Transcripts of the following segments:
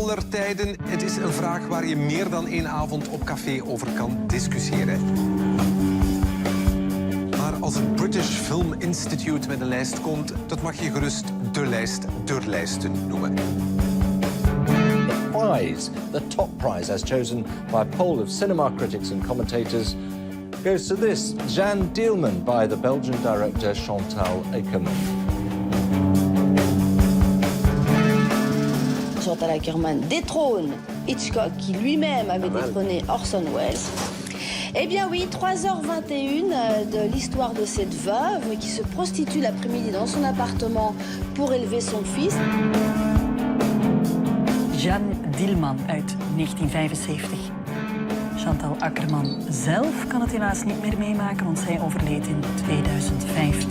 aller tijden. Het is een vraag waar je meer dan één avond op café over kan discussiëren. Maar als het British Film Institute met een lijst komt, dat mag je gerust de lijst der lijsten noemen. Prize, the top prize as chosen by a poll of cinema critics and commentators, goes to this, Jeanne Dielman by the Belgian director Chantal Akerman. Chantal Akerman détrône Hitchcock, qui lui-même avait détrôné Orson Welles. Eh bien oui, 3h21 de l'histoire de cette veuve qui se prostitue l'après-midi dans son appartement pour élever son fils. Jeanne Dielman uit 1975. Chantal Akerman zelf kan het helaas niet meer meemaken, want zij overleed in 2015.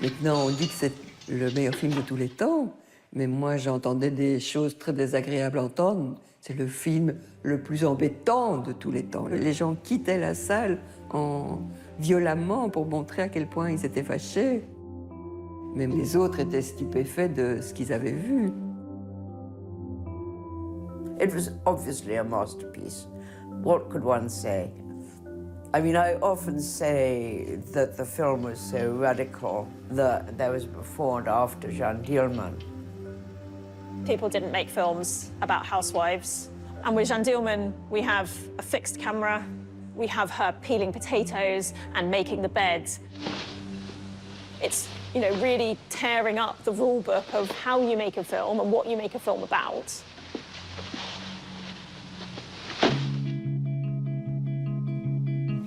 Maintenant, on dit que c'est le meilleur film de tous les temps, mais moi, j'entendais des choses très désagréables à entendre. C'est le film le plus embêtant de tous les temps. Les gens quittaient la salle violemment pour montrer à quel point ils étaient fâchés. Même les autres étaient stupéfaits de ce qu'ils avaient vu. It was obviously a masterpiece. What could one say? I mean, I often say that the film was so radical that there was before and after Jeanne Dielman. People didn't make films about housewives. And with Jeanne Dielman, we have a fixed camera. We have her peeling potatoes and making the bed. It's, you know, really tearing up the rule book of how you make a film and what you make a film about.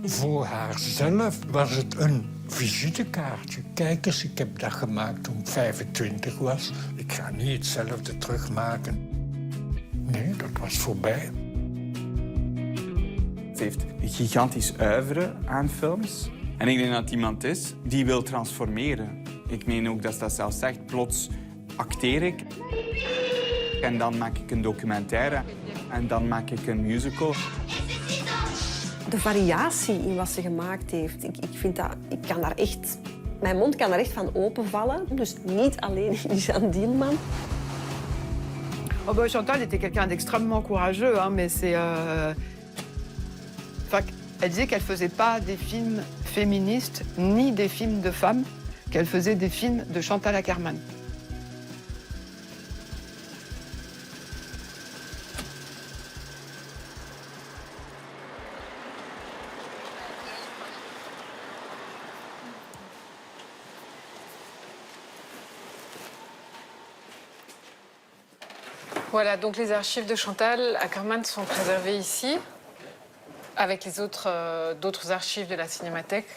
Voor haarzelf was het een visitekaartje. Kijk eens, ik heb dat gemaakt toen ik 25 was. Ik ga niet hetzelfde terugmaken. Nee, dat was voorbij. Ze heeft een gigantisch oeuvre aan films. En ik denk dat het iemand is die wil transformeren. Ik meen ook dat ze dat zelf zegt. Plots acteer ik. En dan maak ik een documentaire. En dan maak ik een musical. De variatie in wat ze gemaakt heeft, ik vind dat, mijn mond kan daar echt van openvallen. Dus niet alleen Jeanne Dielman. Oh bah, Chantal était quelqu'un d'extrêmement courageux, hein, mais c'est... elle disait qu'elle faisait pas des films féministes ni des films de femmes, qu'elle faisait des films de Chantal Akerman. Voilà, donc les archives de Chantal Akerman sont préservées ici, avec les d'autres archives de la Cinémathèque.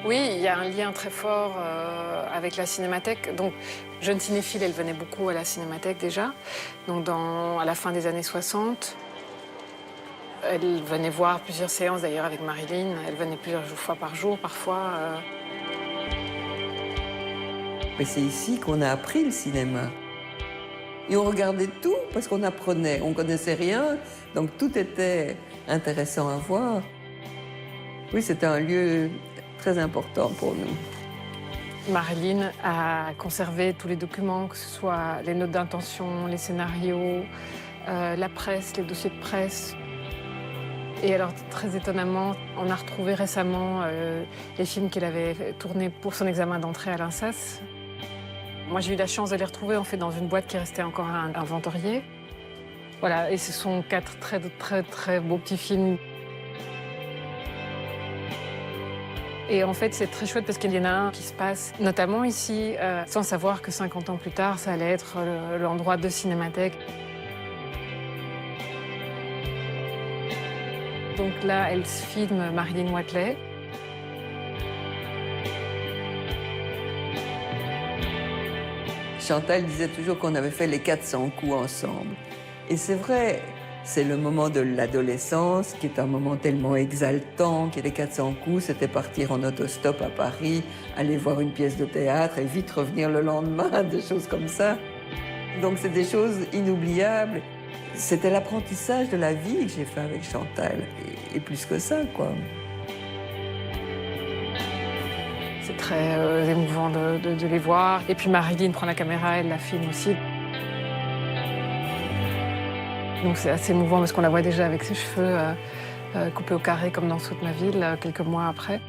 Oui, il y a un lien très fort avec la Cinémathèque. Donc, jeune cinéphile, elle venait beaucoup à la Cinémathèque déjà, donc à la fin des années 60. Elle venait voir plusieurs séances d'ailleurs avec Marilyn. Elle venait plusieurs fois par jour, parfois. Mais c'est ici qu'on a appris le cinéma. Et on regardait tout parce qu'on apprenait. On ne connaissait rien, donc tout était intéressant à voir. Oui, c'était un lieu très important pour nous. Marilyn a conservé tous les documents, que ce soit les notes d'intention, les scénarios, la presse, les dossiers de presse. Et alors, très étonnamment, on a retrouvé récemment les films qu'elle avait tournés pour son examen d'entrée à l'INSAS. Moi, j'ai eu la chance de les retrouver en fait dans une boîte qui restait encore un inventorié. Voilà, et ce sont 4 très beaux petits films. Et en fait, c'est très chouette parce qu'il y en a un qui se passe, notamment ici, sans savoir que 50 ans plus tard, ça allait être l'endroit de Cinémathèque. Donc là, elle se filme Marilyn Watley. Chantal disait toujours qu'on avait fait les 400 coups ensemble. Et c'est vrai, c'est le moment de l'adolescence qui est un moment tellement exaltant, que les 400 coups, c'était partir en autostop à Paris, aller voir une pièce de théâtre et vite revenir le lendemain, des choses comme ça. Donc c'est des choses inoubliables. C'était l'apprentissage de la vie que j'ai fait avec Chantal, et plus que ça, quoi. C'est très émouvant de les voir. Et puis Marilyn prend la caméra, elle la filme aussi. Donc c'est assez émouvant parce qu'on la voit déjà avec ses cheveux coupés au carré comme dans Saute ma ville, quelques mois après.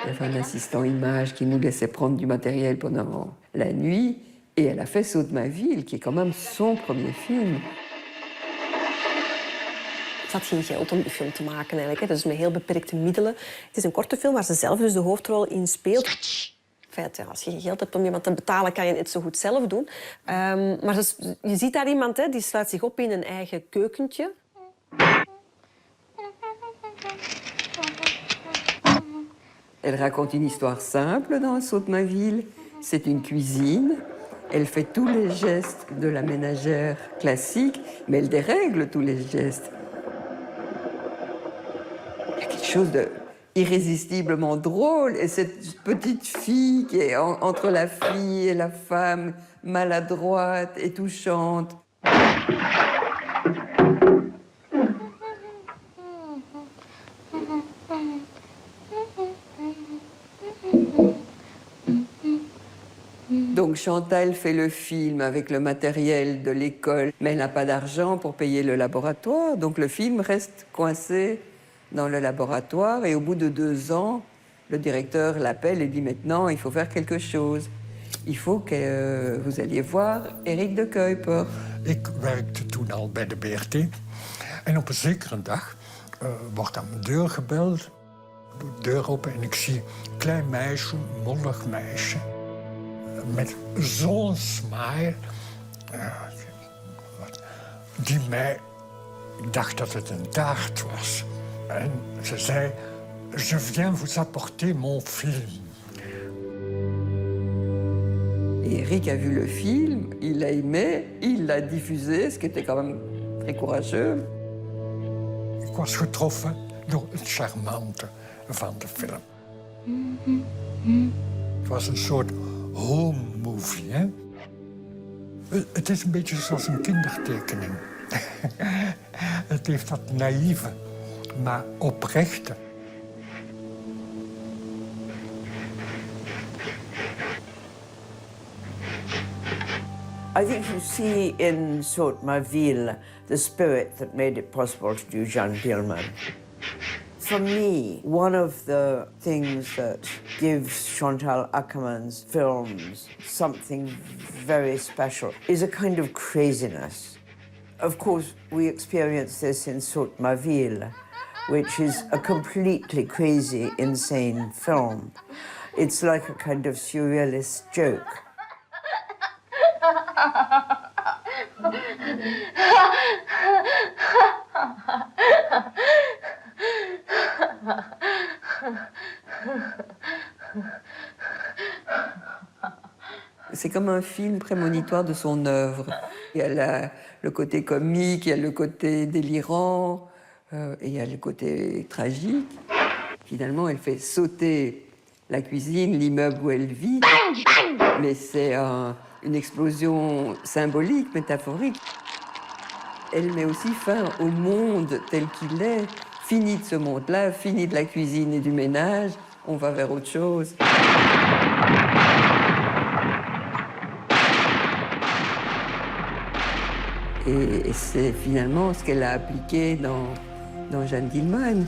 Il y avait un assistant image qui nous laissait prendre du matériel pendant la nuit. Et elle a fait Saute ma ville, qui est quand même son premier film. Ze had geen geld om die film te maken eigenlijk. Hè. Dus met heel beperkte middelen. Het is een korte film waar ze zelf dus de hoofdrol in speelt. In feite, ja, als je geen geld hebt om iemand te betalen, kan je het zo goed zelf doen. Maar je ziet daar iemand, hè, die sluit zich op in een eigen keukentje. Elle raconte une histoire simple dans Saute ma ville. C'est une cuisine. Elle fait tous les gestes de la ménagère classique, mais elle dérègle tous les gestes. Il y a quelque chose d'irrésistiblement drôle. Et cette petite fille qui est entre la fille et la femme, maladroite et touchante. Donc Chantal fait le film avec le matériel de l'école, mais elle n'a pas d'argent pour payer le laboratoire. Donc le film reste coincé dans le laboratoire et au bout de 2 ans, le directeur l'appelle et dit maintenant il faut faire quelque chose. Il faut que vous alliez voir Eric de Kuiper. Ik werkte toen al bij de BRT. En op een zekere dag wordt aan mijn deur gebeld. Ik doe de deur open en ik zie een klein meisje, een mollig meisje. Met zo'n smile. Die mij... Ik dacht dat het een taart was. En ze zei... Je viens vous apporter mon film. Eric a vu le film, il l'a aimé, il l'a diffusé, ce qui était quand même très courageux. Ik was getroffen door het charmante van de film. Het was een soort home movie, hè? Het is een beetje zoals een kindertekening. Het heeft dat naïeve, maar oprechte. I think you see in Saute ma ville the spirit that made it possible to do Jeanne Dielman. For me, one of the things that gives Chantal Akerman's films something very special is a kind of craziness. Of course, we experience this in Saute ma ville, which is a completely crazy, insane film. It's like a kind of surrealist joke. C'est comme un film prémonitoire de son œuvre. Il y a le côté comique, il y a le côté délirant, et il y a le côté tragique. Finalement, elle fait sauter la cuisine, l'immeuble où elle vit, mais c'est une explosion symbolique, métaphorique. Elle met aussi fin au monde tel qu'il est. Fini de ce monde-là, fini de la cuisine et du ménage, on va vers autre chose. Et c'est finalement ce qu'elle a appliqué dans Jeanne Dielman.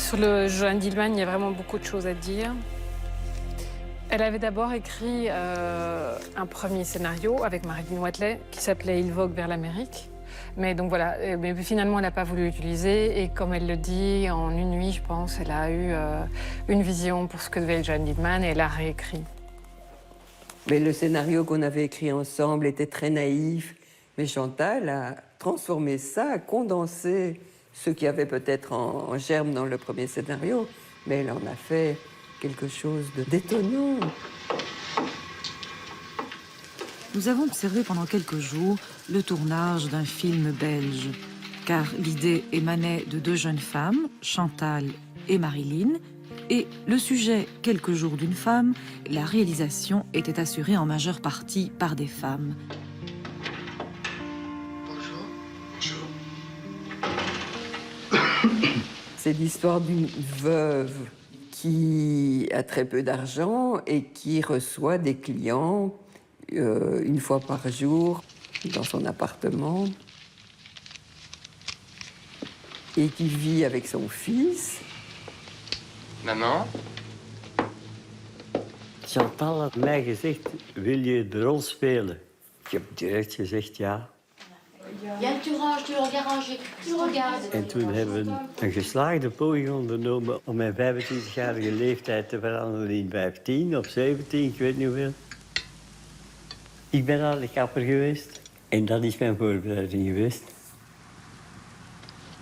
Sur le Johan Dillman, il y a vraiment beaucoup de choses à dire. Elle avait d'abord écrit un premier scénario avec Marilyn Watley qui s'appelait « Il vogue vers l'Amérique ». Mais donc voilà, mais finalement, elle n'a pas voulu l'utiliser. Et comme elle le dit, en une nuit, je pense, elle a eu une vision pour ce que devait être Johan Dillman et elle a réécrit. Mais le scénario qu'on avait écrit ensemble était très naïf. Mais Chantal a transformé ça, a condensé ce qu'il y avait peut-être en germe dans le premier scénario. Mais elle en a fait quelque chose d'étonnant. Nous avons observé pendant quelques jours le tournage d'un film belge, car l'idée émanait de deux jeunes femmes, Chantal et Marilyn, et le sujet « Quelques jours d'une femme », la réalisation était assurée en majeure partie par des femmes. C'est l'histoire d'une veuve qui a très peu d'argent et qui reçoit des clients une fois par jour dans son appartement et qui vit avec son fils. Maman? Chantal had mij gezegd, wil je de rol spelen? Ik heb direct gezegd ja. Ja, tu ranges, tu regardes, tu regardes. En toen hebben we een geslaagde poging ondernomen om mijn 25-jarige leeftijd te veranderen in 15 of 17, ik weet niet hoeveel. Ik ben naar de kapper geweest en dat is mijn voorbereiding geweest.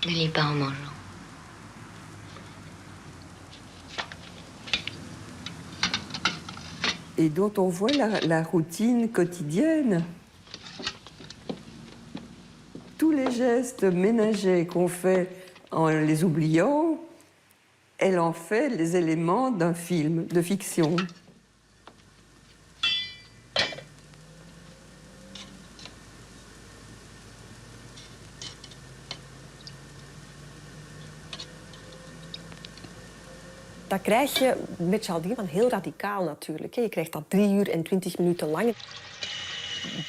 Ne lis pas en mangeant. Et dont on voit la routine quotidienne. Tous les gestes ménagers qu'on fait en les oubliant, elle en fait les éléments d'un film de fiction. Dat krijg je met Charles Dillman heel radicaal natuurlijk. Je krijgt dat 3 uur en 20 minuten lang.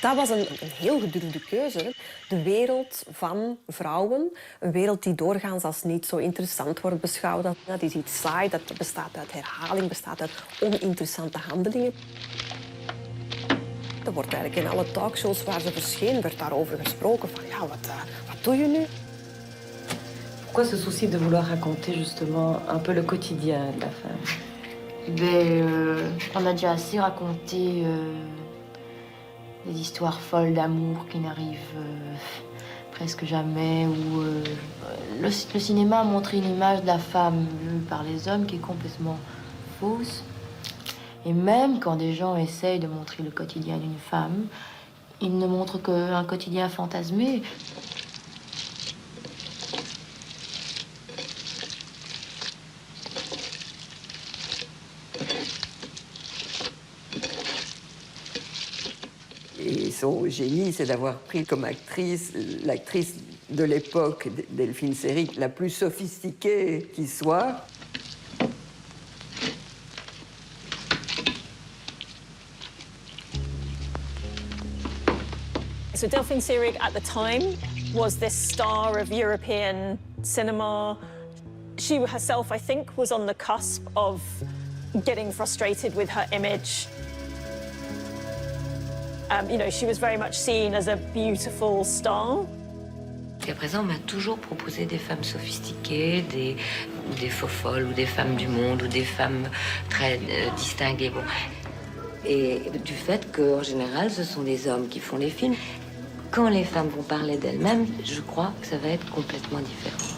Dat was een heel gedurfde keuze. De wereld van vrouwen, een wereld die doorgaans als niet zo interessant wordt beschouwd. Dat is iets saai, dat bestaat uit herhaling, bestaat uit oninteressante handelingen. Er wordt eigenlijk in alle talkshows waar ze verscheen, werd daarover gesproken van ja, wat doe je nu? Pourquoi ce souci de vouloir raconter justement un peu le quotidien de la femme? On a déjà assez raconté des histoires folles d'amour qui n'arrivent presque jamais. Ou le cinéma a montré une image de la femme vue par les hommes qui est complètement fausse. Et même quand des gens essayent de montrer le quotidien d'une femme, ils ne montrent qu'un quotidien fantasmé. Et son génie, c'est d'avoir pris comme actrice l'actrice de l'époque, Delphine Seyrig, la plus sophistiquée qui soit. So Delphine Seyrig at the time was this star of European cinema. She herself, I think, was on the cusp of getting frustrated with her image. You know, she was very much seen as a beautiful star. Jusqu'à présent, on m'a toujours proposé des femmes sophistiquées, des faux-folles ou des femmes du monde ou des femmes très distinguées. Bon. Et du fait qu'en général, ce sont les hommes qui font les films. Quand les femmes vont parler d'elles-mêmes, je crois que ça va être complètement différent.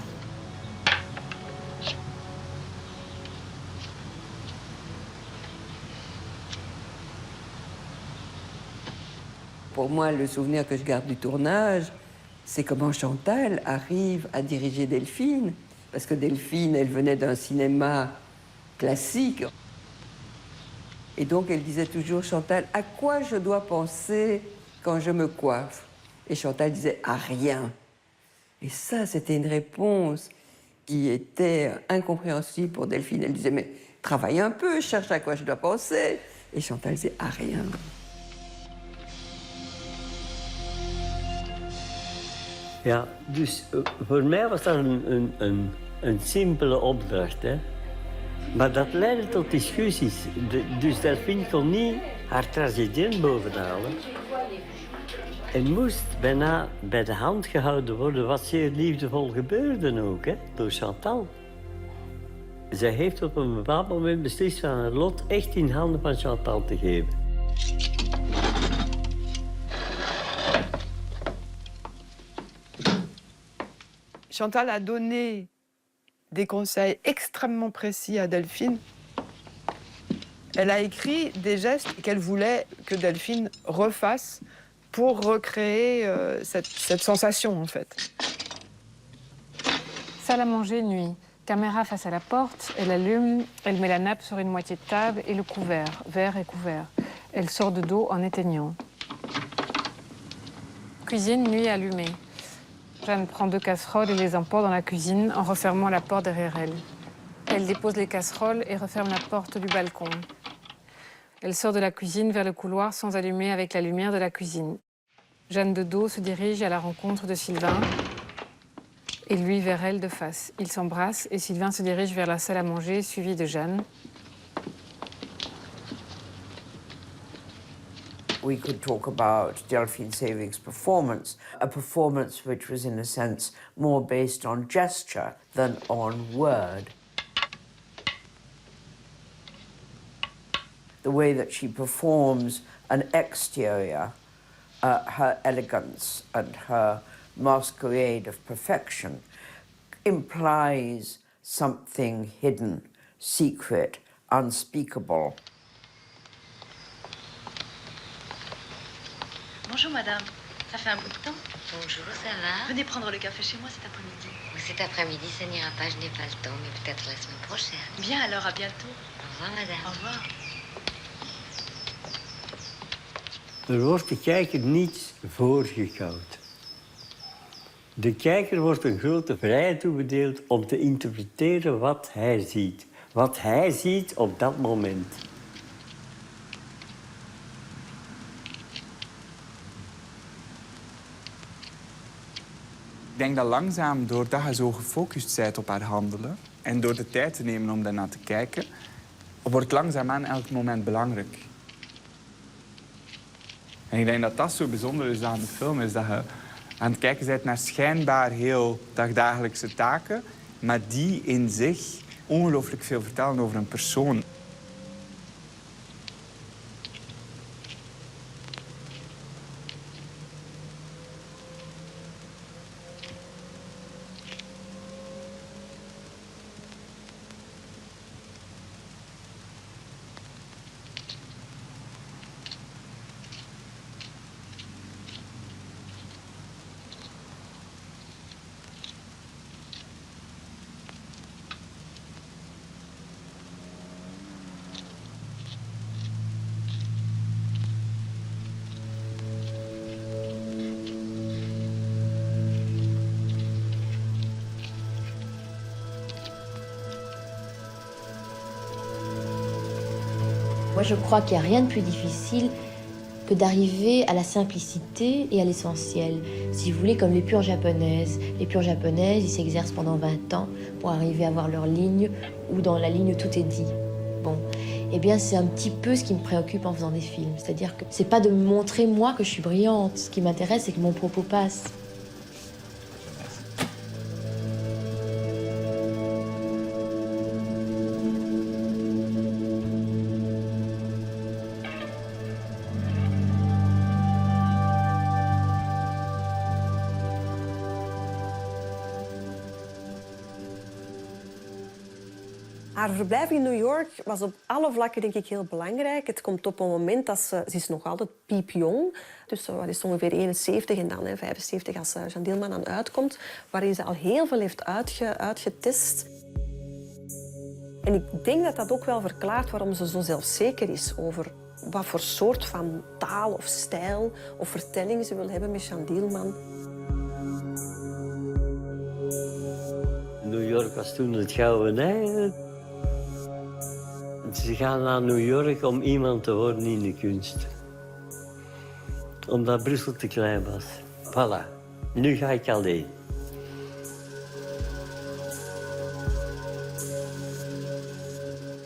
Pour moi, le souvenir que je garde du tournage, c'est comment Chantal arrive à diriger Delphine. Parce que Delphine, elle venait d'un cinéma classique. Et donc, elle disait toujours, Chantal, à quoi je dois penser quand je me coiffe? Et Chantal disait, à rien. Et ça, c'était une réponse qui était incompréhensible pour Delphine. Elle disait, mais travaille un peu, cherche à quoi je dois penser. Et Chantal disait, à rien. Ja, dus voor mij was dat een een simpele opdracht, hè. Maar dat leidde tot discussies. Dus Delphine kon niet haar tragedie bovenhalen. En moest bijna bij de hand gehouden worden, wat zeer liefdevol gebeurde ook, hè, door Chantal. Zij heeft op een bepaald moment beslist van haar lot echt in handen van Chantal te geven. Chantal a donné des conseils extrêmement précis à Delphine. Elle a écrit des gestes qu'elle voulait que Delphine refasse pour recréer cette sensation, en fait. Salle à manger, nuit. Caméra face à la porte, elle allume, elle met la nappe sur une moitié de table et le couvert, verre et couvert. Elle sort de dos en éteignant. Cuisine, nuit allumée. Jeanne prend 2 casseroles et les emporte dans la cuisine en refermant la porte derrière elle. Elle dépose les casseroles et referme la porte du balcon. Elle sort de la cuisine vers le couloir sans allumer avec la lumière de la cuisine. Jeanne de dos se dirige à la rencontre de Sylvain et lui vers elle de face. Ils s'embrassent et Sylvain se dirige vers la salle à manger suivi de Jeanne. We could talk about Delphine Seyvig's performance, a performance which was in a sense more based on gesture than on word. The way that she performs an exterior, her elegance and her masquerade of perfection implies something hidden, secret, unspeakable. Bonjour madame, ça fait un bout de temps. Bonjour, ça va? Venez prendre le café chez moi cet après-midi. Cet après-midi, ça n'ira pas, je n'ai pas le temps, mais peut-être la semaine prochaine. Bien alors, à bientôt. Au revoir, madame. Au revoir. Er wordt de kijker niets voorgekoud. De kijker wordt een grote vrijheid toebedeeld om te interpreteren wat hij ziet. Wat hij ziet op dat moment. Ik denk dat langzaam, doordat je zo gefocust bent op haar handelen en door de tijd te nemen om daarnaar te kijken, wordt langzaamaan elk moment belangrijk. En ik denk dat dat zo bijzonder is aan de film, is dat je aan het kijken bent naar schijnbaar heel dagdagelijkse taken, maar die in zich ongelooflijk veel vertellen over een persoon. Moi, je crois qu'il n'y a rien de plus difficile que d'arriver à la simplicité et à l'essentiel. Si vous voulez, comme les pures japonaises. Les pures japonaises, ils s'exercent pendant 20 ans pour arriver à avoir leur ligne, où dans la ligne, tout est dit. Bon, eh bien, c'est un petit peu ce qui me préoccupe en faisant des films. C'est-à-dire que c'est pas de me montrer, moi, que je suis brillante. Ce qui m'intéresse, c'est que mon propos passe. Haar verblijf in New York was op alle vlakken denk ik heel belangrijk. Het komt op een moment dat ze is nog altijd piepjong. Dus wat is ongeveer 71 en dan 75 als Jeanne Dielman aan uitkomt. Waarin ze al heel veel heeft uitgetest. En ik denk dat dat ook wel verklaart waarom ze zo zelfzeker is over wat voor soort van taal of stijl of vertelling ze wil hebben met Jeanne Dielman. New York was toen het gouden ei. Ze gaan naar New York om iemand te worden in de kunst. Omdat Brussel te klein was. Voilà, nu ga ik alleen.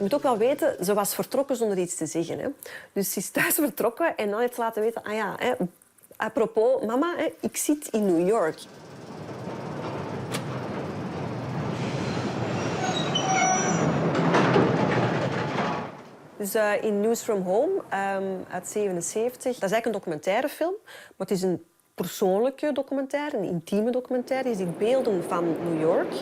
moet ook wel weten, ze was vertrokken zonder iets te zeggen. Hè. Dus ze is thuis vertrokken en dan heeft ze laten weten... Ah ja, hè, apropos, mama, hè, ik zit in New York. Dus in News from Home uit 1977, dat is eigenlijk een documentairefilm, maar het is een persoonlijke documentaire, een intieme documentaire. Je ziet beelden van New York.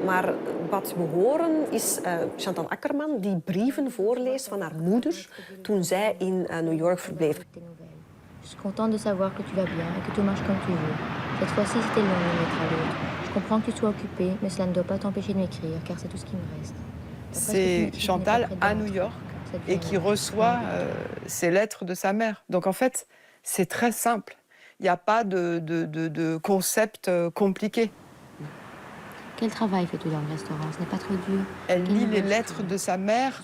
Maar wat we horen is Chantal Akerman die brieven voorleest van haar moeder toen zij in New York verbleef. Je suis contente de savoir que tu vas bien et que tout marche comme tu veux. Cette fois-ci, c'était long d'une lettre à l'autre. Je comprends que tu sois occupée, mais cela ne doit pas t'empêcher de m'écrire, car c'est tout ce qui me reste. C'est Chantal à New York et qui reçoit ces lettres de sa mère. Donc en fait, c'est très simple. Il n'y a pas de concept compliqué. Quel travail fais-tu dans le restaurant? Ce n'est pas trop dur. Elle lit les lettres de sa mère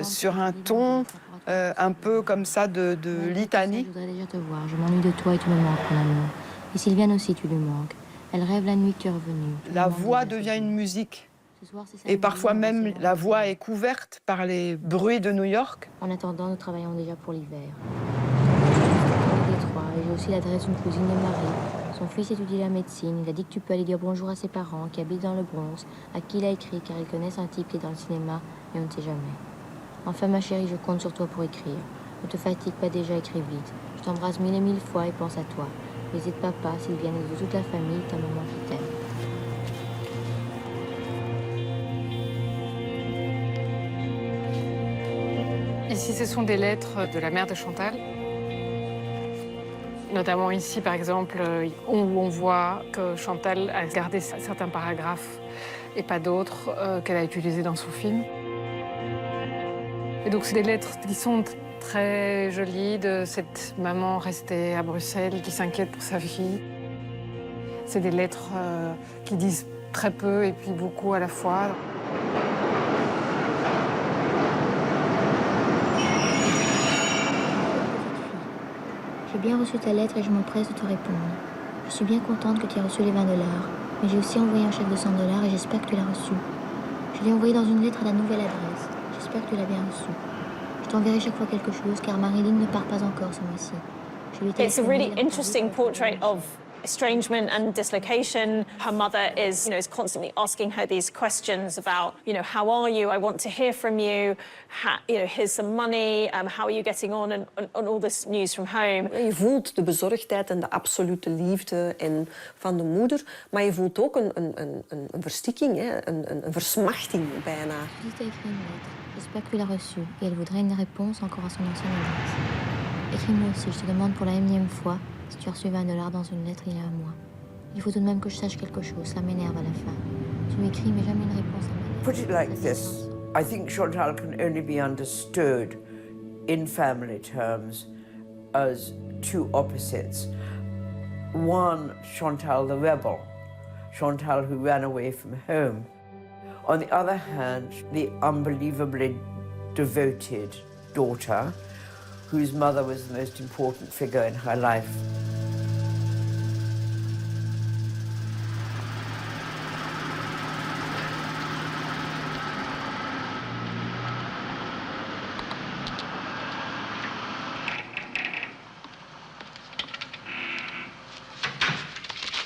sur un ton un peu comme ça de litanie. Je voudrais déjà te voir. Je m'ennuie de toi et tu me manques, mon amour. Et Sylviane aussi, tu lui manques. Elle rêve la nuit que tu es revenu. La voix devient une musique. Et parfois même, la voix est couverte par les bruits de New York. En attendant, nous travaillons déjà pour l'hiver. Et j'ai aussi l'adresse d'une cousine de Marie. Son fils étudie la médecine. Il a dit que tu peux aller dire bonjour à ses parents qui habitent dans le Bronx, à qui il a écrit car ils connaissent un type qui est dans le cinéma et on ne sait jamais. Enfin, ma chérie, je compte sur toi pour écrire. Ne te fatigue pas déjà, écris vite. Je t'embrasse 1000 et 1000 fois et pense à toi. Visite papa, Sylviane et de toute la famille, ta maman qui t'aime. Ici, ce sont des lettres de la mère de Chantal. Notamment ici, par exemple, où on voit que Chantal a gardé certains paragraphes et pas d'autres qu'elle a utilisés dans son film. Et donc, c'est des lettres qui sont très jolies de cette maman restée à Bruxelles qui s'inquiète pour sa fille. C'est des lettres qui disent très peu et puis beaucoup à la fois. J'ai bien reçu ta lettre et je m'empresse de te répondre. Je suis bien contente que tu aies reçu les 20 $, mais j'ai aussi envoyé un chèque de 100 $ et j'espère que tu l'as reçu. Je l'ai envoyé dans une lettre à la nouvelle adresse. J'espère que tu l'as bien reçu. Je t'enverrai chaque fois quelque chose car Marilyn ne part pas encore ce mois-ci. It's a really interesting portrait of estrangement and dislocation. Her mother is constantly asking her these questions about, how are you? I want to hear from you. Here's some money. How are you getting on? And all this news from home. Je voelt de bezorgdheid en de absolute liefde van de moeder, maar je voelt ook een verstikking, een versmachting bijna. J'espère que tu l'as reçue et elle voudrait une réponse encore à son ancienne adresse. Écris-moi aussi, je te demande pour la énième fois si tu as reçu 20 $ dans une lettre il y a un mois. Il faut tout de même que je sache quelque chose, ça m'énerve à la fin. Tu m'écris mais jamais une réponse à ma lettre. Put it like this, I think Chantal can only be understood in family terms as two opposites. One, Chantal the rebel, Chantal who ran away from home. On the other hand, the unbelievably devoted daughter, whose mother was the most important figure in her life.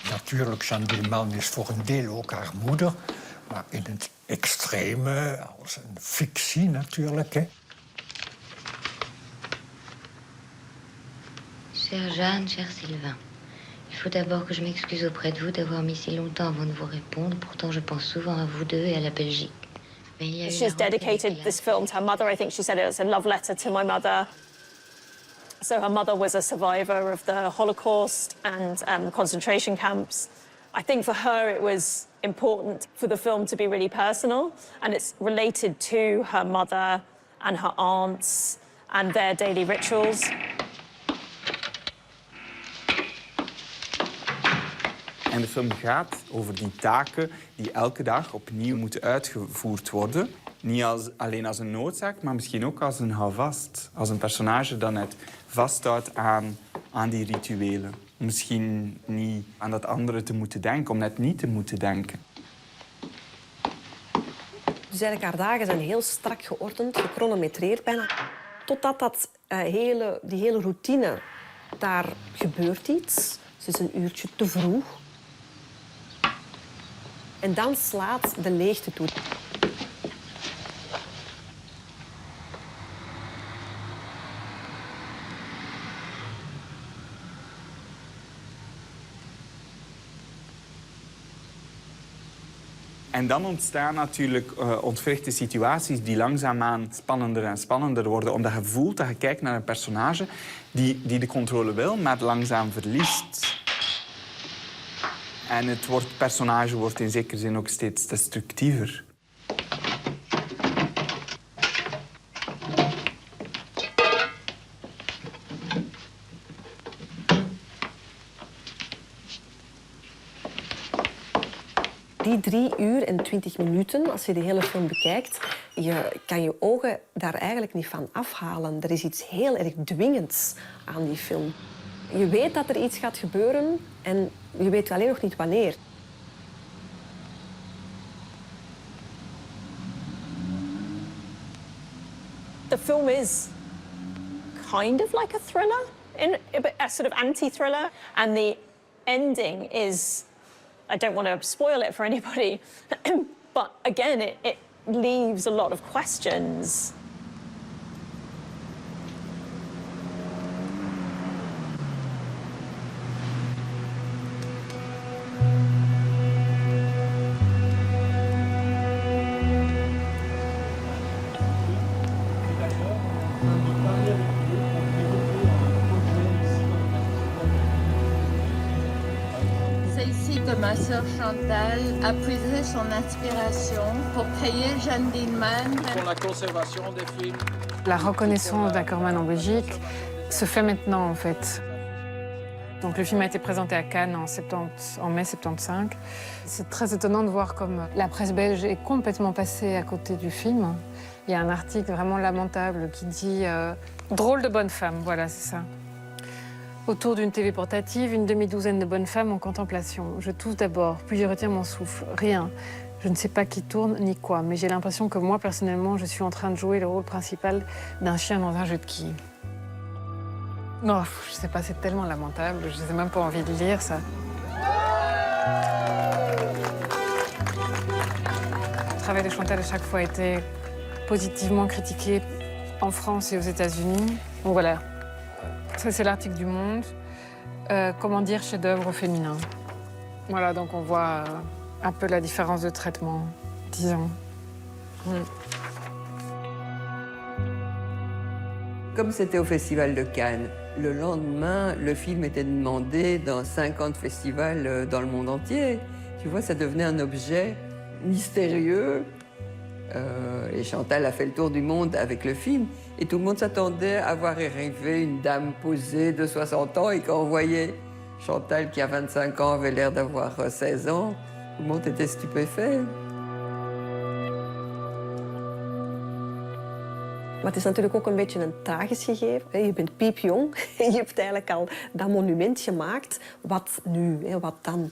Natuurlijk, Jeanne Dielman is voor een deel ook haar moeder, maar in het extreme, als een fictie natuurlijk. Hè. Chère Jeanne, cher Sylvain, il faut d'abord que je m'excuse auprès de vous d'avoir mis si longtemps avant de vous répondre. Pourtant, je pense souvent à vous deux et à la Belgique. She's dedicated this film to her mother. I think she said it was a love letter to my mother. So her mother was a survivor of the Holocaust and concentration camps. I think for her it was important for the film to be really personal, and it's related to her mother and her aunts and their daily rituals. En de film gaat over die taken die elke dag opnieuw moeten uitgevoerd worden. Niet alleen als een noodzaak, maar misschien ook als een houvast. Als een personage dat net vasthoudt aan die rituelen. Misschien niet aan dat andere te moeten denken, om net niet te moeten denken. Dus eigenlijk haar dagen zijn heel strak geordend, gechronometreerd bijna. Totdat die hele routine, daar gebeurt iets. Ze is een uurtje te vroeg. En dan slaat de leegte toe. En dan ontstaan natuurlijk ontwrichte situaties die langzaamaan spannender en spannender worden. Omdat je voelt dat je kijkt naar een personage die de controle wil, maar langzaam verliest. En het personage wordt in zekere zin ook steeds destructiever. Die 3 uur en 20 minuten, als je de hele film bekijkt, je kan je ogen daar eigenlijk niet van afhalen. Er is iets heel erg dwingends aan die film. Je weet dat er iets gaat gebeuren en je weet alleen nog niet wanneer. The film is kind of like a thriller, a sort of anti-thriller, and the ending is, I don't want to spoil it for anybody, but again, it leaves a lot of questions. C'est ici que ma sœur Chantal a puisé son inspiration pour créer Jeanne Dielman. Pour la conservation des films. La reconnaissance d'Ackerman en Belgique se fait maintenant, en fait. Donc, le film a été présenté à Cannes en mai 75. C'est très étonnant de voir comme la presse belge est complètement passée à côté du film. Il y a un article vraiment lamentable qui dit « Drôle de bonne femme », voilà, c'est ça. Autour d'une TV portative, une demi-douzaine de bonnes femmes en contemplation. Je tousse d'abord, puis je retiens mon souffle. Rien. Je ne sais pas qui tourne ni quoi, mais j'ai l'impression que moi, personnellement, je suis en train de jouer le rôle principal d'un chien dans un jeu de quilles. Non, je sais pas, c'est tellement lamentable, je n'ai même pas envie de lire ça. Le travail de Chantal, à chaque fois, a été positivement critiqué en France et aux États-Unis. Donc voilà, ça c'est l'article du Monde. Comment dire chef-d'œuvre féminin. Voilà, donc on voit un peu la différence de traitement, disons. Comme c'était au Festival de Cannes, le lendemain, le film était demandé dans 50 festivals dans le monde entier. Tu vois, ça devenait un objet mystérieux. Et Chantal a fait le tour du monde avec le film. Et tout le monde s'attendait à voir arriver une dame posée de 60 ans. Et quand on voyait Chantal, qui a 25 ans, avait l'air d'avoir 16 ans, tout le monde était stupéfait. Maar het is natuurlijk ook een beetje een tragisch gegeven. Je bent piepjong en je hebt eigenlijk al dat monument gemaakt. Wat nu? Wat dan?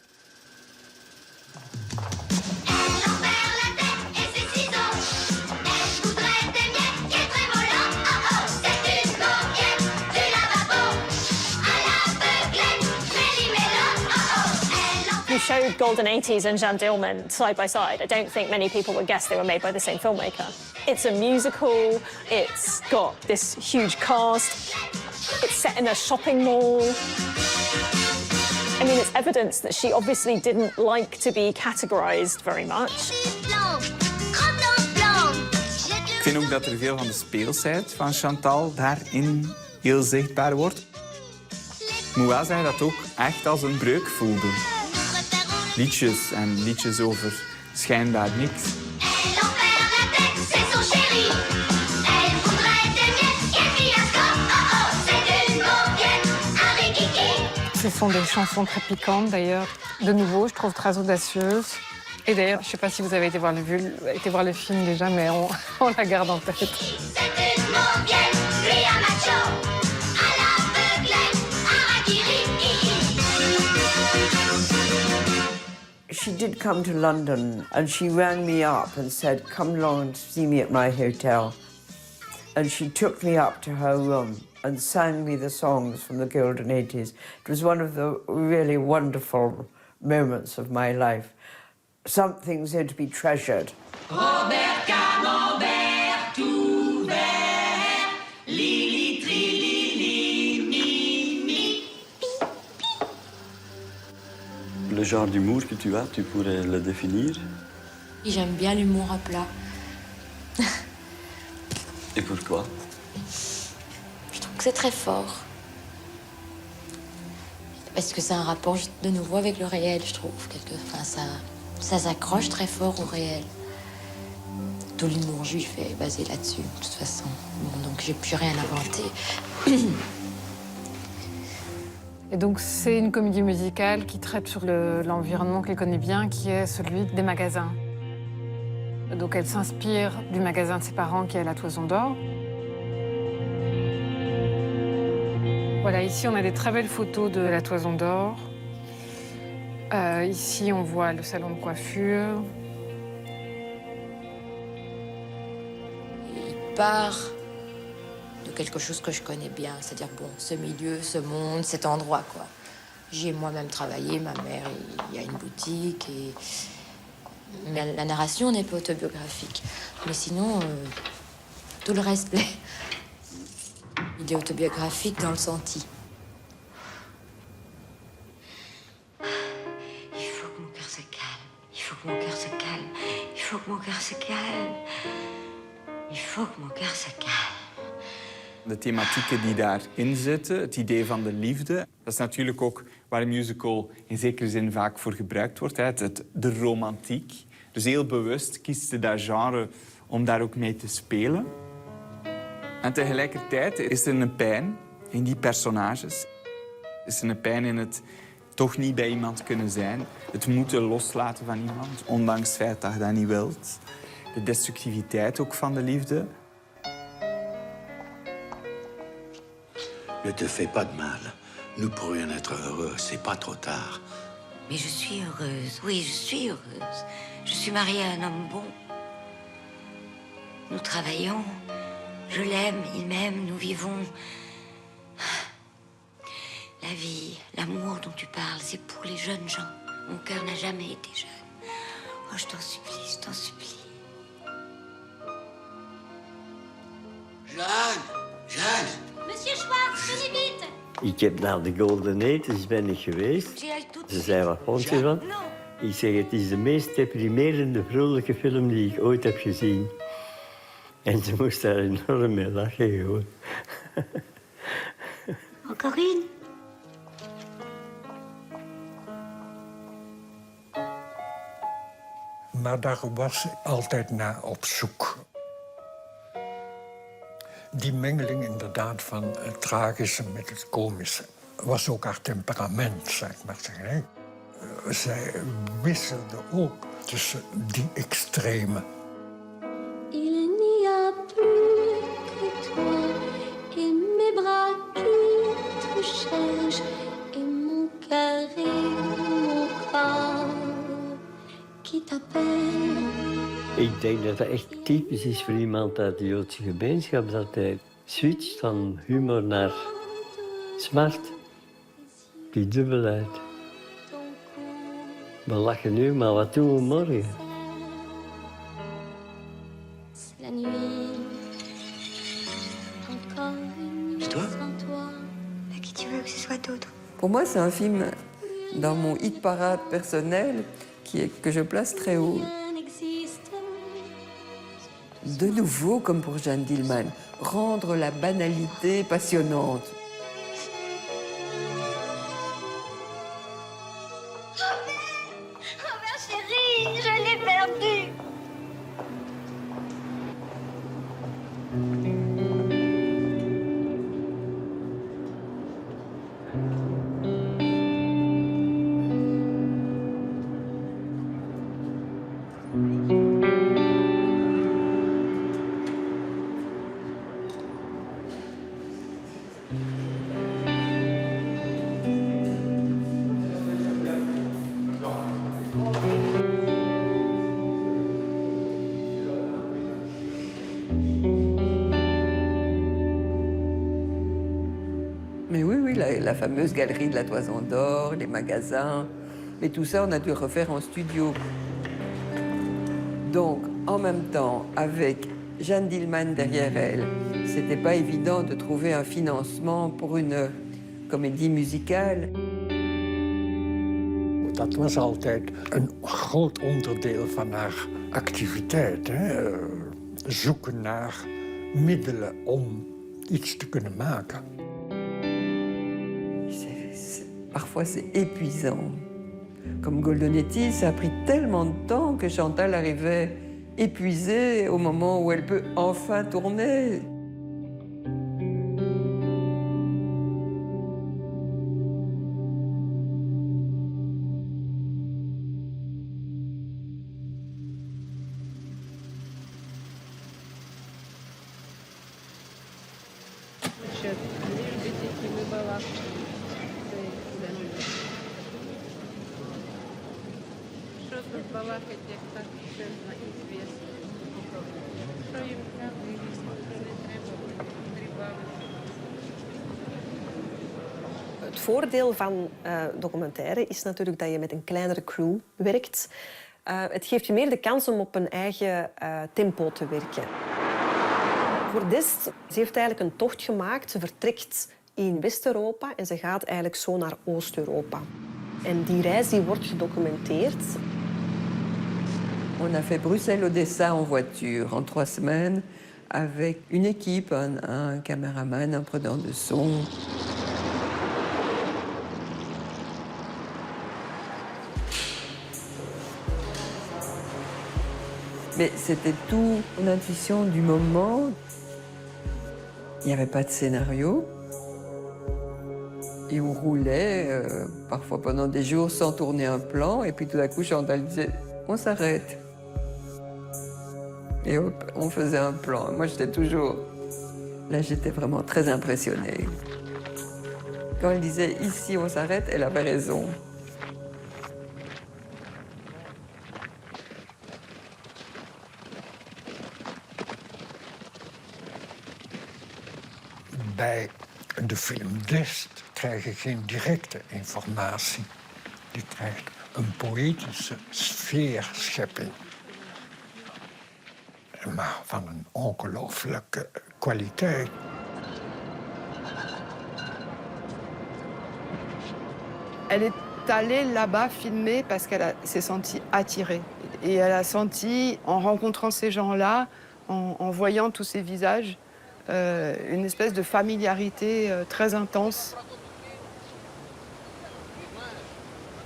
You showed Golden 80s and Jeanne Dielman side by side. I don't think many people would guess they were made by the same filmmaker. It's a musical, it's got this huge cast, it's set in a shopping mall. I mean, it's evidence that she obviously didn't like to be categorized very much. Ik vind ook dat er veel van de speelsheid van Chantal daarin heel zichtbaar wordt. Ik moet wel zeggen dat het ook echt als een breuk voelde. Liedjes en liedjes over schijnbaar niks. Ce sont des chansons très piquantes d'ailleurs. De nouveau, je trouve très audacieuses. Et d'ailleurs, je ne sais pas si vous avez été voir le film déjà, mais on la garde en tête. She did come to London and she rang me up and said, come along and see me at my hotel. And she took me up to her room and sang me the songs from the Golden 80s. It was one of the really wonderful moments of my life. Something so to be treasured. Robert Camembert, tout vert, Lili, Trilili, mi, mi. Le genre d'humour que tu as, tu pourrais le définir? J'aime bien l'humour à plat. Et pourquoi? Je trouve que c'est très fort. Parce que c'est un rapport de nouveau avec le réel, je trouve. Enfin, ça s'accroche très fort au réel. Tout l'humour juif est basé là-dessus, de toute façon. Bon, donc j'ai plus rien inventé. Et donc c'est une comédie musicale qui traite sur l'environnement qu'elle connaît bien, qui est celui des magasins. Donc elle s'inspire du magasin de ses parents qui est à la Toison d'Or. Voilà, ici on a des très belles photos de la Toison d'Or. Ici on voit le salon de coiffure. Il part de quelque chose que je connais bien, c'est-à-dire bon, ce milieu, ce monde, cet endroit, quoi. J'y ai moi-même travaillé, ma mère, il y a une boutique et... Mais la narration n'est pas autobiographique. Mais sinon, tout le reste l'est. Il est autobiographique dans le senti. Il faut que mon cœur se calme. Il faut que mon cœur se calme. Il faut que mon cœur se calme. Il faut que mon cœur se calme. De thematieken die daarin zitten, het idee van de liefde, dat is natuurlijk ook waar een musical in zekere zin vaak voor gebruikt wordt. De romantiek. Dus heel bewust kiest ze dat genre om daar ook mee te spelen. En tegelijkertijd is er een pijn in die personages. Is er een pijn in het toch niet bij iemand kunnen zijn. Het moeten loslaten van iemand, ondanks het feit dat je dat niet wilt. De destructiviteit ook van de liefde. Ne te fais pas de mal. Nous pourrions être heureux, c'est pas trop tard. Mais je suis heureuse. Oui, je suis heureuse. Je suis mariée à un homme bon. Nous travaillons. Je l'aime, il m'aime, nous vivons. La vie, l'amour dont tu parles, c'est pour les jeunes gens. Mon cœur n'a jamais été jeune. Oh, je t'en supplie, je t'en supplie. Jeanne! Jeanne! Monsieur Schwartz, venez vite! Ik heb naar de Golden 80's ben ik geweest. Ze zei, wat vond je van? Ik zeg, het is de meest deprimerende, vrolijke film die ik ooit heb gezien. En ze moest daar enorm mee lachen, gewoon. Encore une? Maar daar was ik altijd naar op zoek. Die mengeling inderdaad van het tragische met het komische was ook haar temperament, zeg maar zeggen. Zij wisselde ook tussen die extremen. Il n'y a plus que toi et mes bras qui te cherchent et mon cœur et mon corps qui t'appellent. Ik denk dat dat echt typisch is voor iemand uit de Joodse gemeenschap, dat hij switcht van humor naar smart. Die dubbelheid. We lachen nu, maar wat doen we morgen? La nuit, encore une nuit sans toi. À qui tu veux que ce soit d'autre? Pour moi, c'est un film dans mon hit parade personnel que je place très haut. De nouveau, comme pour Jeanne Dielman, rendre la banalité passionnante. Robert chéri, je l'ai perdu. la fameuse galerie de la Toison d'Or, les magasins. Mais tout ça, on a dû refaire en studio. Donc, en même temps, avec Jeanne Dielman derrière elle, c'était pas évident de trouver un financement pour une comédie musicale. Dat was altijd een groot onderdeel van haar activiteit. Hè? Zoeken naar middelen om iets te kunnen maken. Parfois, c'est épuisant. Comme Goldonetti, ça a pris tellement de temps que Chantal arrivait épuisée au moment où elle peut enfin tourner. Het voordeel van documentaire is natuurlijk dat je met een kleinere crew werkt. Het geeft je meer de kans om op een eigen tempo te werken. Voor Dest, ze heeft eigenlijk een tocht gemaakt. Ze vertrekt in West-Europa en ze gaat eigenlijk zo naar Oost-Europa. En die reis die wordt gedocumenteerd. On a fait Bruxelles-Odessa en voiture en 3 semaines avec une équipe, un caméraman, un preneur de son. Mais c'était tout une intuition du moment. Il n'y avait pas de scénario. Et on roulait parfois pendant des jours sans tourner un plan. Et puis tout à coup, Chantal disait « on s'arrête ». Et hop, on faisait un plan. Moi, j'étais toujours... Là, j'étais vraiment très impressionnée. Quand elle disait « ici, on s'arrête », elle avait raison. Bij de film Dest krijg je geen directe informatie. Je krijgt een poëtische sfeerschepping. Maar van een ongelooflijke kwaliteit. Elle est allée là-bas filmer parce qu'elle s'est sentie attirée. Et elle a senti, en rencontrant ces gens-là, en voyant tous ces visages, une espèce de familiarité très intense.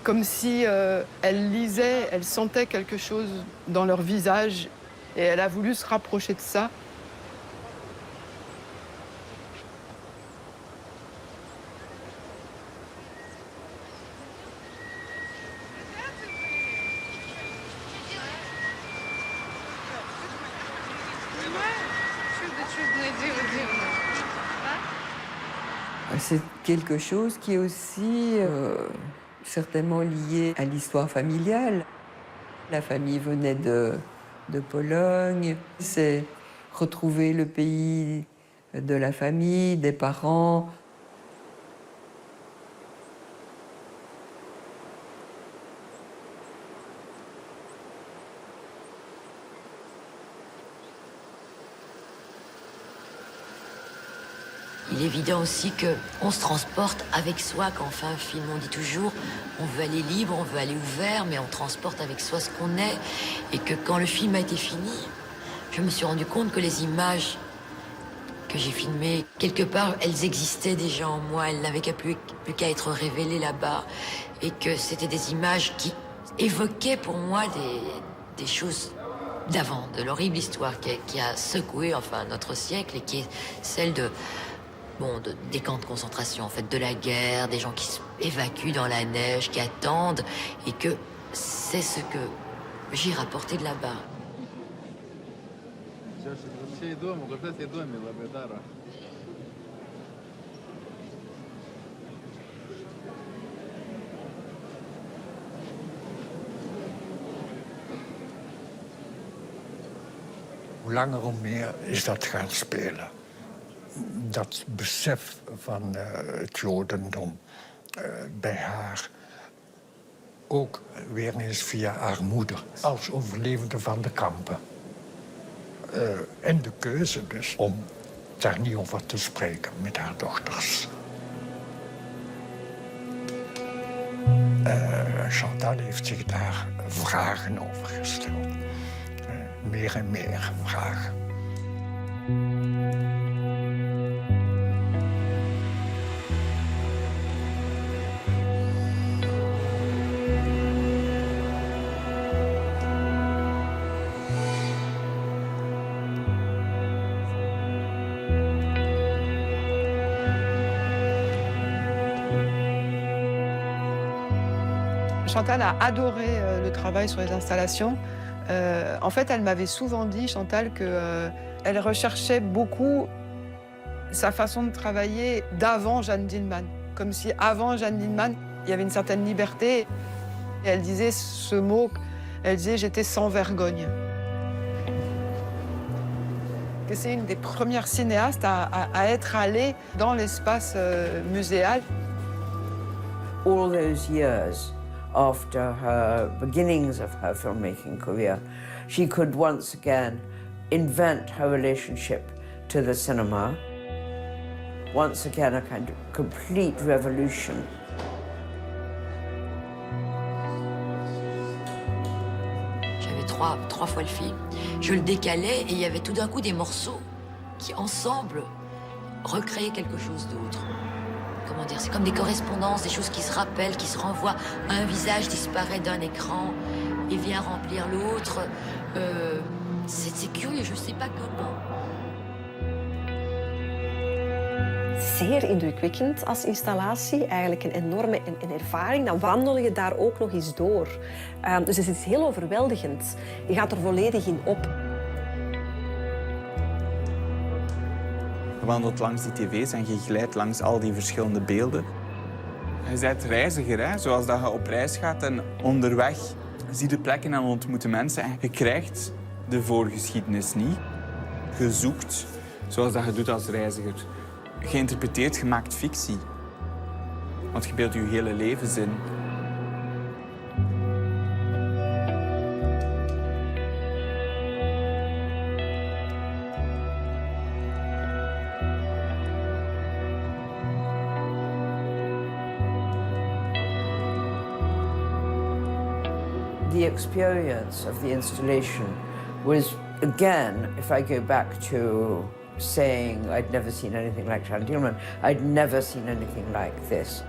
Comme si elle lisait, elle sentait quelque chose dans leur visage et elle a voulu se rapprocher de ça. C'est quelque chose qui est aussi certainement lié à l'histoire familiale. La famille venait de Pologne. C'est retrouver le pays de la famille, des parents. Il est évident aussi qu'on se transporte avec soi quand on fait un film. On dit toujours, on veut aller libre, on veut aller ouvert, mais on transporte avec soi ce qu'on est. Et que quand le film a été fini, je me suis rendu compte que les images que j'ai filmées, quelque part, elles existaient déjà en moi. Elles n'avaient plus qu'à être révélées là-bas. Et que c'était des images qui évoquaient pour moi des choses d'avant, de l'horrible histoire qui a secoué enfin notre siècle et qui est celle des camps de concentration, en fait, de la guerre, des gens qui s'évacuent dans la neige, qui attendent, et que c'est ce que j'ai rapporté de là-bas. Hoe langer hoe meer is dat gaan spelen. dat besef van het Jodendom bij haar ook weer eens via haar moeder als overlevende van de kampen. En de keuze dus om daar niet over te spreken met haar dochters. Chantal heeft zich daar vragen over gesteld. Meer en meer vragen. Chantal a adoré le travail sur les installations. En fait, elle m'avait souvent dit, Chantal, qu'elle recherchait beaucoup sa façon de travailler d'avant Jeanne Dielman. Comme si avant Jeanne Dielman, il y avait une certaine liberté. Et elle disait ce mot, elle disait « j'étais sans vergogne ». C'est une des premières cinéastes à être allée dans l'espace muséal. All those years after her beginnings of her filmmaking career, she could once again invent her relationship to the cinema. Once again, a kind of complete revolution. J'avais trois fois le film. Je le décalais et il y avait tout d'un coup des morceaux qui, ensemble, recréaient quelque chose d'autre. Comment dire, c'est comme des correspondances, des choses qui se rappellent, qui se renvoient. Un visage disparaît d'un écran et vient remplir l'autre. C'est curieux, je ne sais pas comment. Zeer indrukwekkend als installatie, eigenlijk een enorme ervaring. Dan wandel je daar ook nog eens door. Dus het is heel overweldigend. Je gaat er volledig in op. Je wandelt langs die tv's en je glijdt langs al die verschillende beelden. Je bent reiziger, hè? Zoals dat je op reis gaat en onderweg zie je plekken en ontmoet mensen. En je krijgt de voorgeschiedenis niet. Je zoekt, zoals dat je doet als reiziger. Je interpreteert, je maakt fictie. Want je beeldt je hele leven in. The experience of the installation was, again, if I go back to saying I'd never seen anything like Jeanne Dielman, I'd never seen anything like this.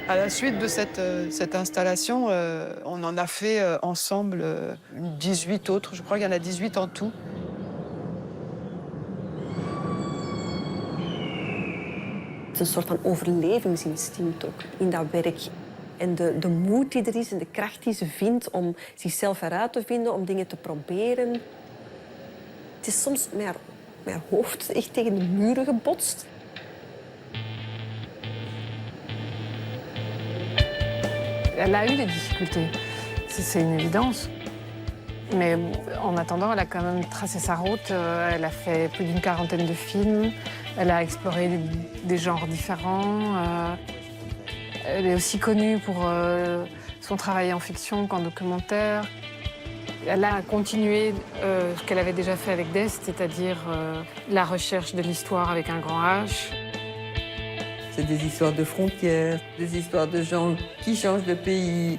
À la suite de cette installation, on en a fait ensemble 18 autres. Je crois qu'il y en a 18 en tout. Het is een soort van overlevingsinstinct ook in dat werk. En de moed die er is en de kracht die ze vindt om zichzelf eruit te vinden, om dingen te proberen. Het is soms met haar hoofd echt tegen de muren gebotst. Elle a eu des difficultés, c'est une évidence. Mais en attendant, elle a quand même tracé sa route. Elle a fait plus d'une quarantaine de films. Elle a exploré des genres différents. Elle est aussi connue pour son travail en fiction qu'en documentaire. Elle a continué ce qu'elle avait déjà fait avec Dest, c'est-à-dire la recherche de l'histoire avec un grand H. C'est des histoires de frontières, des histoires de gens qui changent de pays.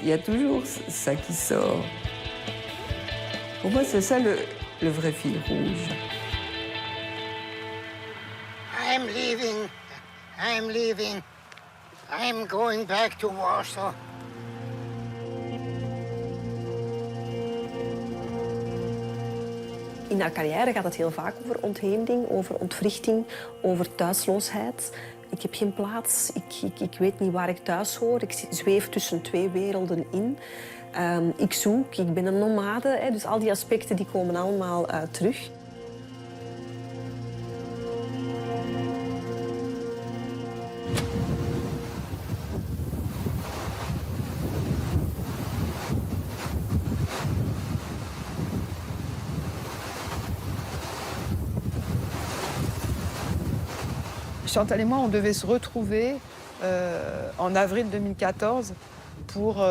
Il y a toujours ça qui sort. Pour moi, c'est ça le vrai fil rouge. I'm leaving. I'm going back to Warsaw. In haar carrière gaat het heel vaak over ontheemding, over ontwrichting, over thuisloosheid. Ik heb geen plaats, ik weet niet waar ik thuis hoor. Ik zweef tussen twee werelden in. Ik zoek, ik ben een nomade. Hè, dus al die aspecten die komen allemaal terug. Chantal et moi, on devait se retrouver en avril 2014 pour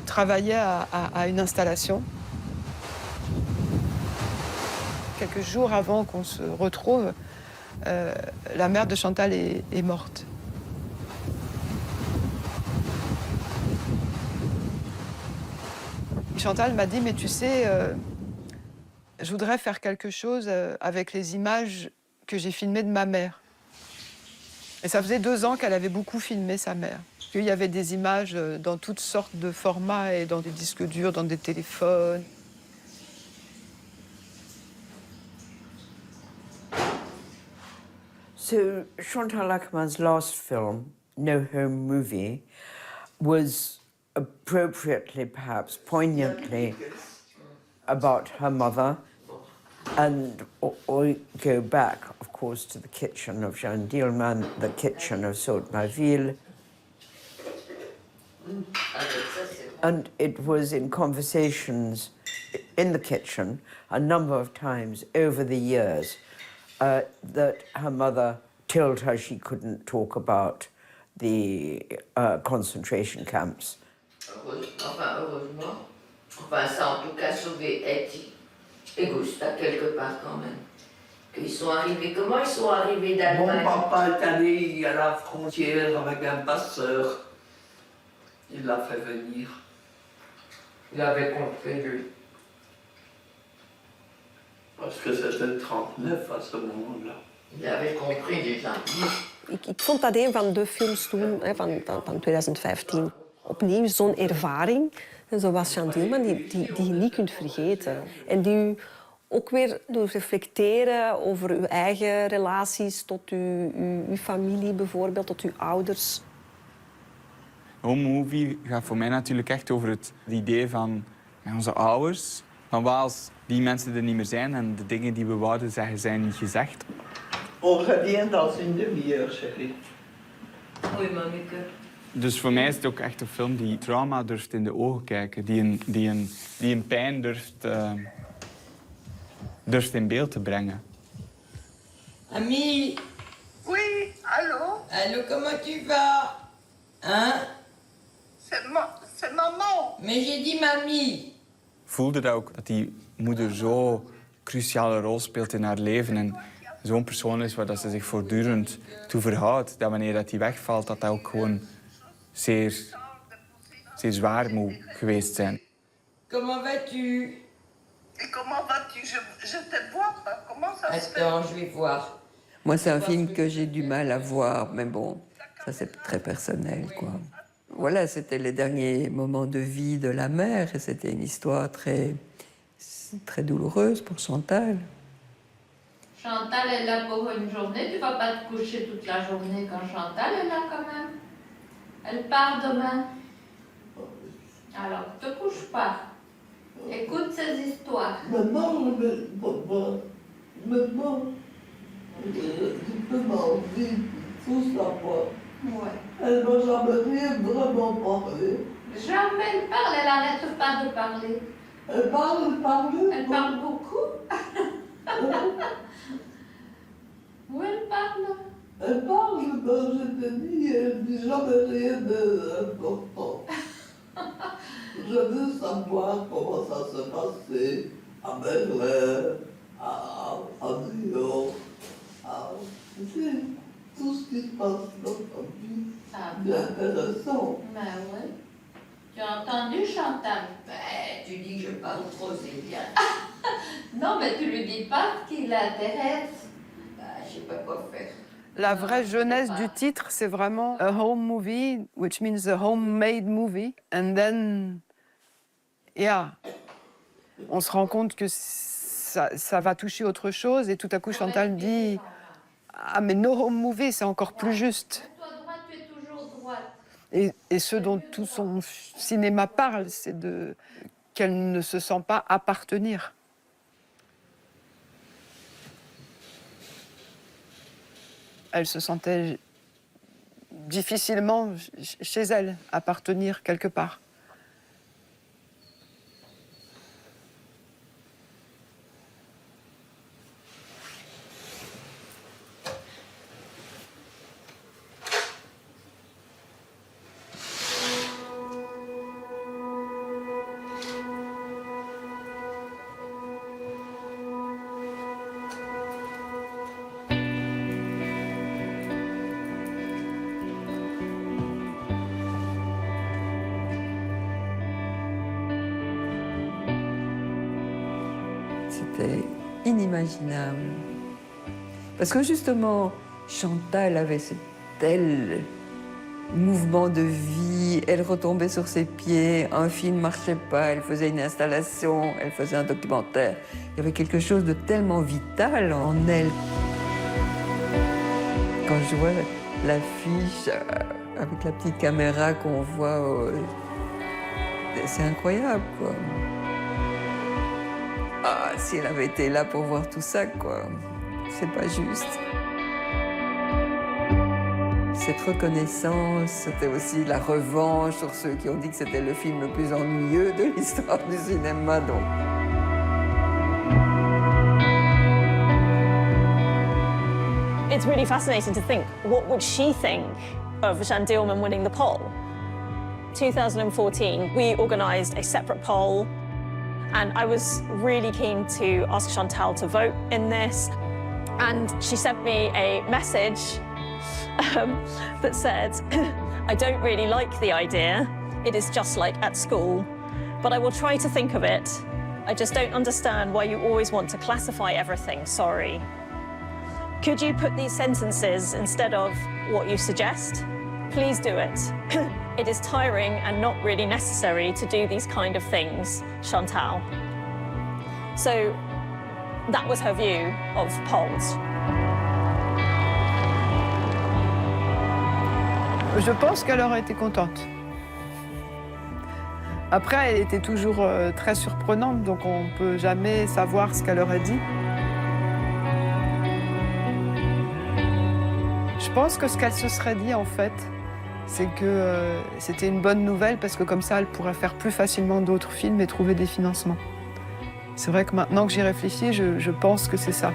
travailler à une installation. Quelques jours avant qu'on se retrouve, la mère de Chantal est morte. Chantal m'a dit, mais tu sais, je voudrais faire quelque chose avec les images que j'ai filmées de ma mère. Et ça faisait 2 ans qu'elle avait beaucoup filmé sa mère. Il y avait des images dans toutes sortes de formats, et dans des disques durs, dans des téléphones. So Chantal Akerman's last film, No Home Movie, was appropriately, perhaps poignantly, about her mother. And we go back, of course, to the kitchen of Jeanne Dielman, the kitchen of Sainte-Maville. And it was in conversations in the kitchen a number of times over the years that her mother told her she couldn't talk about the concentration camps. Enfin, heureusement. Enfin, ça a en tout cas sauvé Etty et Gustav quelque part quand même. Qu'ils sont arrivés. Comment ils sont arrivés d'Allemagne? Mon papa est allé à la frontière avec un passeur. Il l'a fait venir. Il avait compris, lui. Parce que c'était 39 à ce moment-là. Il avait compris déjà. Ik vond dat een van de films toen, van 2015. Opnieuw zo'n ervaring, zoals Jeanne Dielman, die je niet kunt vergeten. En die u ook weer doet reflecteren over uw eigen relaties tot uw familie bijvoorbeeld, tot uw ouders. Home Movie gaat voor mij natuurlijk echt over het idee van onze ouders. Van wat als die mensen er niet meer zijn en de dingen die we wouden zeggen zijn niet gezegd. On revient dans une demi-heure, chérie. Oui, mamieke. Dus voor mij is het ook echt een film die trauma durft in de ogen kijken. Die een pijn durft in beeld te brengen. Ami. Oui, allô? Allô, comment tu vas? Hein? C'est maman. Mais j'ai dit mamie. Voelde dat ook, dat die moeder zo'n cruciale rol speelt in haar leven. En zo'n persoon is waar dat ze zich voortdurend toe verhoudt. Dat wanneer dat die wegvalt, dat ook gewoon zeer zwaar moet geweest zijn. Comment vas-tu? Et comment vas-tu? Je te vois pas. Comment ça se fait? Attends, je vais voir. Moi, c'est un film que j'ai du mal à voir, mais bon, ça c'est très personnel, quoi. Voilà, c'était les derniers moments de vie de la mère et c'était une histoire très douloureuse pour Chantal. Chantal est là pour une journée. Tu vas pas te coucher toute la journée quand Chantal est là quand même. Elle part demain. Alors, te couche pas. Écoute ces histoires. Maman, tu peux m'enlever tout savoir. Ouais. Elle m'a jamais vraiment parlé. Jamais elle parle, elle arrête pas de parler. Elle parle. Elle parle beaucoup. Où elle parle? Elle parle, je te dis, elle dit jamais rien d'important. Je veux savoir comment ça se passait à Berlin, à Lyon, tu sais, tout ce qui se passe dans ta vie. C'est intéressant. Ben oui. Tu as entendu, Chantal? Ben, tu dis que je parle trop, c'est bien. Non, mais tu lui dis pas ce qui l'intéresse. Ben, je sais pas quoi faire. La vraie jeunesse du titre, c'est vraiment a home movie, which means a homemade movie. And then, yeah, on se rend compte que ça va toucher autre chose. Et tout à coup, Chantal dit, ah mais no home movie, c'est encore plus juste. Toi, droite, tu es toujours droite. Et ce dont tout son cinéma parle, c'est qu'elle ne se sent pas appartenir. Elle se sentait difficilement chez elle, appartenir quelque part. inimaginable. Parce que justement, Chantal avait ce tel mouvement de vie, elle retombait sur ses pieds, un film ne marchait pas, elle faisait une installation, elle faisait un documentaire. Il y avait quelque chose de tellement vital en elle. Quand je vois l'affiche avec la petite caméra qu'on voit, c'est incroyable, quoi. Ah, si elle avait été là pour voir tout ça, quoi, c'est pas juste. Cette reconnaissance, c'était aussi la revanche sur ceux qui ont dit que c'était le film le plus ennuyeux de l'histoire du cinéma, donc. It's really fascinating to think, what would she think of Jeanne Dielman winning the poll? 2014, we organised a separate poll, and I was really keen to ask Chantal to vote in this. And she sent me a message that said, I don't really like the idea. It is just like at school, but I will try to think of it. I just don't understand why you always want to classify everything, sorry. Could you put these sentences instead of what you suggest? Please do it. It is tiring and not really necessary to do these kind of things, Chantal. So that was her view of polls. Je pense qu'elle aurait été contente. Après, elle était toujours très surprenante, donc on ne peut jamais savoir ce qu'elle aurait dit. Je pense que ce qu'elle se serait dit, en fait, c'est que c'était une bonne nouvelle parce que comme ça, elle pourrait faire plus facilement d'autres films et trouver des financements. C'est vrai que maintenant que j'y réfléchis, je pense que c'est ça.